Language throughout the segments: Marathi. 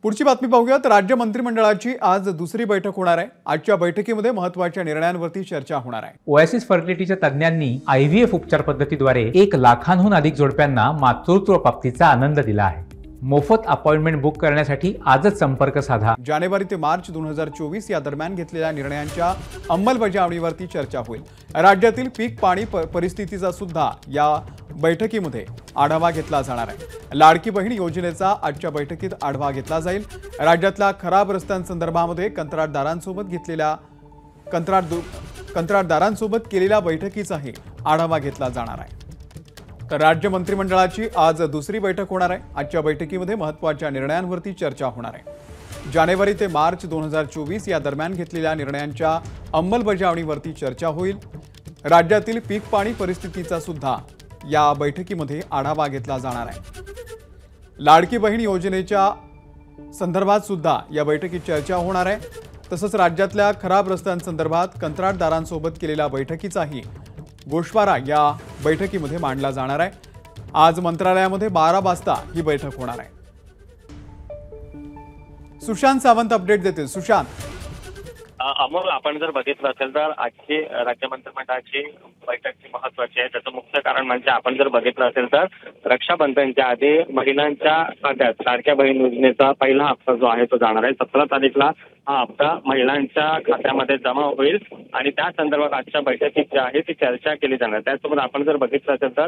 पुढची बातमी पाहूयात। राज्य मंत्रिमंडळाची आज दुसरी बैठक होणार आहे। आजच्या बैठकीमध्ये महत्त्वाच्या निर्णयांवरती चर्चा होणार आहे। ओएसिस फर्टिलिटीच्या तज्ञांनी आयव्हीएफ उपचार पद्धतीद्वारे 1 लाखांहून अधिक जोडप्यांना मातृत्व प्राप्तीचा आनंद दिला आहे। मोफत अपॉइंटमेंट बुक करण्यासाठी आजच संपर्क साधा। जानेवारी ते मार्च 2024 या दरम्यान घेतलेल्या निर्णयांच्या अंमलबजावणीवरती चर्चा होईल। राज्यातील पीक पाणी परिस्थितीचा सुद्धा या बैठकीमध्ये आढावा घेतला जाणार आहे। लाडकी बहीण योजनेचा आजच्या बैठकीत आढावा घेतला जाईल। राज्यातल्या खराब रस्त्यांसंदर्भामध्ये कंत्राटदारांसोबत केलेल्या बैठकीचाही आढावा घेतला जाणार आहे। तर राज्य मंत्रिमंडळाची आज दुसरी बैठक होणार आहे। आजच्या बैठकीमध्ये महत्त्वाच्या निर्णयांवरती चर्चा होणार आहे। जानेवारी ते मार्च 2024 या दरम्यान घेतलेल्या निर्णयांच्या अंमलबजावणीवरती चर्चा होईल। राज्यातील पीक पाणी परिस्थितीचा सुद्धा या बैठकीमध्ये आढावा घेतला जाणार आहे। लाडकी बहीण योजनेच्या संदर्भात सुद्धा या बैठकीत चर्चा होणार आहे। तसंच राज्यातल्या खराब रस्त्यांसंदर्भात कंत्राटदारांसोबत केलेल्या बैठकीचाही गोषवारा या बैठकीमध्ये मांडला जाणार आहे। आज मंत्रालयामध्ये 12 वाजता ही बैठक होणार आहे। सुशांत सावंत अपडेट देतील। सुशांत, अमोल, आपण जर बघितलं असेल तर आजची राज्य मंत्रिमंडळाची बैठक महत्वाची आहे। त्याचं मुख्य कारण म्हणजे आपण जर बघितलं असेल तर रक्षाबंधनच्या आधी महिलांच्या खात्यात लाडक्या बहीण योजनेचा पहिला हप्ता जो आहे तो जाणार आहे। 17 तारीखला हा हप्ता महिलांच्या खात्यामध्ये जमा होईल आणि त्या संदर्भात आजच्या बैठकीत जी आहे ती चर्चा केली जाणार। त्याचसोबत आपण जर बघितलं असेल तर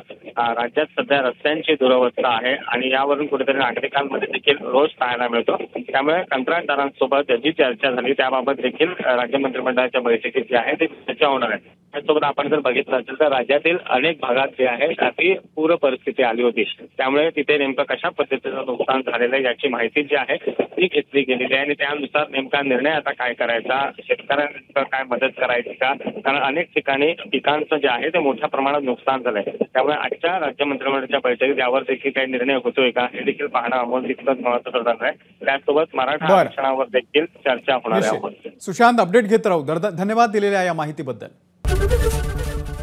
राज्यात सध्या रस्त्यांची दुरवस्था आहे आणि यावरून कुठेतरी नागरिकांमध्ये देखील रोष पाहायला मिळतो। त्यामुळे कंत्राटदारांसोबत जी चर्चा झाली त्याबाबत देखील राज्य मंत्रिमंडळाच्या बैठकीत जी आहे ती चर्चा होणार आहे। त्याचसोबत आपण जर बघितलं असेल तर राज्यातील अनेक भागात जे आहे त्याची पूर परिस्थिती आली होती। त्यामुळे तिथे नेमकं कशा पद्धतीचं नुकसान झालेलं आहे याची माहिती जी आहे ती घेतली गेलेली आहे आणि त्यानुसार नेमका निर्णय आता काय करायचा, शेतकऱ्यांना काय मदत करायची का, कारण अनेक ठिकाणी पिकांचं जे आहे ते मोठ्या प्रमाणात नुकसान झालंय। त्यामुळे आजच्या राज्य मंत्रिमंडळाच्या बैठकीत यावर देखील काही निर्णय होतोय का हे देखील पाहणं अमोल तितकंच महत्त्वाचं ठरणार आहे। त्यासोबत मराठा आरक्षणावर देखील चर्चा होणार आहे। सुशांत, अपडेट घेत राहू। धन्यवाद दिलेल्या या माहितीबद्दल।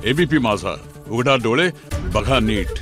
एबीपी माझा, उघडा डोळे बघा नीट।